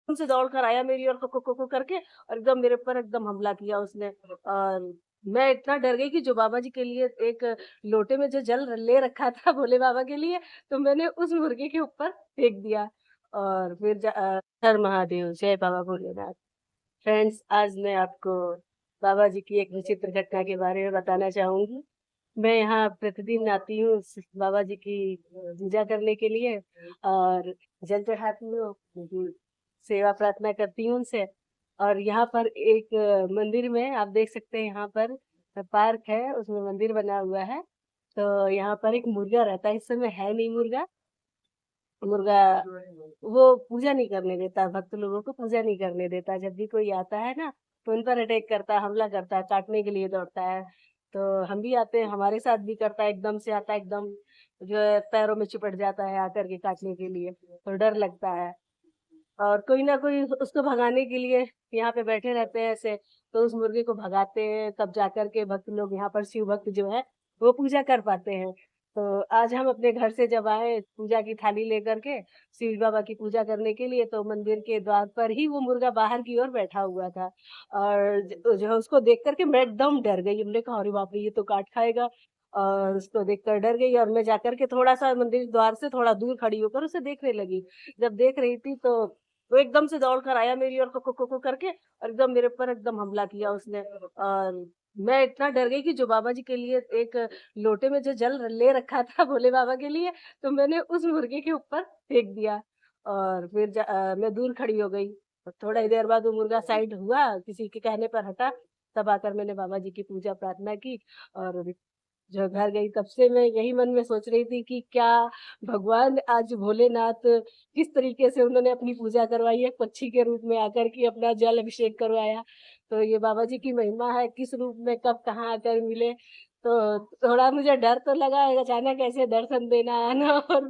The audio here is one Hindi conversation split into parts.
से दौड़ कर आया मेरी और को करके और एकदम मेरे ऊपर एकदम हमला किया उसने। और मैं इतना डर गई कि जो बाबा जी के लिए एक लोटे में जो जल ले रखा था भोले बाबा के लिए, तो मैंने उस मुर्गे के ऊपर फेंक दिया। और फिर हर महादेव, जय बाबा भोलेनाथ। फ्रेंड्स, आज मैं आपको बाबा जी की एक विचित्र घटना के बारे में बताना चाहूँगी। मैं यहाँ प्रतिदिन आती हूँ बाबा जी की पूजा करने के लिए और जल चढ़ाती हूँ, उनकी सेवा प्रार्थना करती हूँ उनसे। और यहाँ पर एक मंदिर में आप देख सकते हैं, यहाँ पर पार्क है, उसमें मंदिर बना हुआ है। तो यहाँ पर एक मुर्गा रहता है, इस समय है नहीं मुर्गा। मुर्गा वो पूजा नहीं करने देता, भक्त लोगों को पूजा नहीं करने देता। जब भी कोई आता है ना, तो उन पर अटैक करता है, हमला करता है, काटने के लिए दौड़ता है। तो हम भी आते हैं, हमारे साथ भी करता है, एकदम से आता है, एकदम जो है पैरों में चिपट जाता है आकर के काटने के लिए, तो डर लगता है। और कोई ना कोई उसको भगाने के लिए यहाँ पे बैठे रहते हैं ऐसे, तो उस मुर्गे को भगाते हैं, तब जाकर के भक्त लोग यहाँ पर शिव भक्त जो है वो पूजा कर पाते हैं। तो आज हम अपने घर से जब आए पूजा की थाली लेकर के शिव बाबा की पूजा करने के लिए, तो मंदिर के द्वार पर ही वो मुर्गा बाहर की ओर बैठा हुआ था। और जो है उसको देख करके मैं एकदम डर गई। हमने कहा अरे बाप रे, ये तो काट खाएगा। और उसको देखकर डर गई और मैं जाकर के थोड़ा सा मंदिर द्वार से थोड़ा दूर खड़ी होकर उसे देखने लगी। जब देख रही थी तो वो एकदम से दौड़ कर आया मेरी और को करके और एकदम मेरे ऊपर एकदम हमला किया उसने। और मैं इतना डर गई कि जो बाबा जी के लिए एक लोटे में जो जल ले रखा था भोले बाबा के लिए, तो मैंने उस मुर्गे के ऊपर फेंक दिया। और फिर मैं दूर खड़ी हो गई। और थोड़ा ही देर बाद वो मुर्गा साइड हुआ, किसी के कहने पर हटा। तब आकर मैंने बाबा जी की पूजा प्रार्थना की और जो घर गई। तब से मैं यही मन में सोच रही थी कि क्या भगवान आज भोलेनाथ किस तरीके से उन्होंने अपनी पूजा करवाई है, पक्षी के रूप में आकर के अपना जल अभिषेक करवाया। तो ये बाबा जी की महिमा है, किस रूप में कब कहाँ आकर मिले। तो थोड़ा मुझे डर तो लगा, अचानक ऐसे दर्शन देना आना और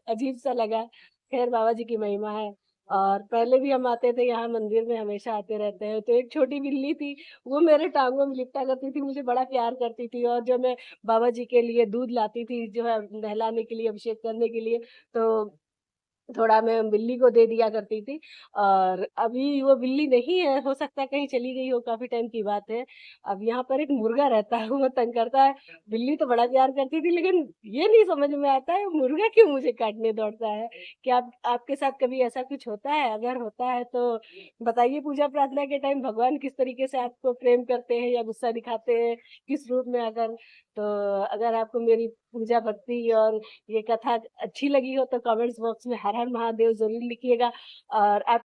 अजीब सा लगा। खैर बाबा जी की महिमा है। और पहले भी हम आते थे यहाँ मंदिर में, हमेशा आते रहते हैं। तो एक छोटी बिल्ली थी, वो मेरे टांगों में लिपटा करती थी, मुझे बड़ा प्यार करती थी। और जो मैं बाबा जी के लिए दूध लाती थी जो है नहलाने के लिए, अभिषेक करने के लिए, तो थोड़ा मैं बिल्ली को दे दिया करती थी। और अभी वो बिल्ली नहीं है, हो सकता है कहीं चली गई हो, काफ़ी टाइम की बात है। अब यहाँ पर एक मुर्गा रहता है, वो तंग करता है। बिल्ली तो बड़ा प्यार करती थी, लेकिन ये नहीं समझ में आता है मुर्गा क्यों मुझे काटने दौड़ता है। क्या आपके साथ कभी ऐसा कुछ होता है? अगर होता है तो बताइए, पूजा प्रार्थना के टाइम भगवान किस तरीके से आपको प्रेम करते हैं या गुस्सा दिखाते हैं, किस रूप में अगर। तो अगर आपको मेरी पूजा भक्ति और ये कथा अच्छी लगी हो तो कमेंट्स बॉक्स में हर हर महादेव ज़रूर लिखिएगा। और आप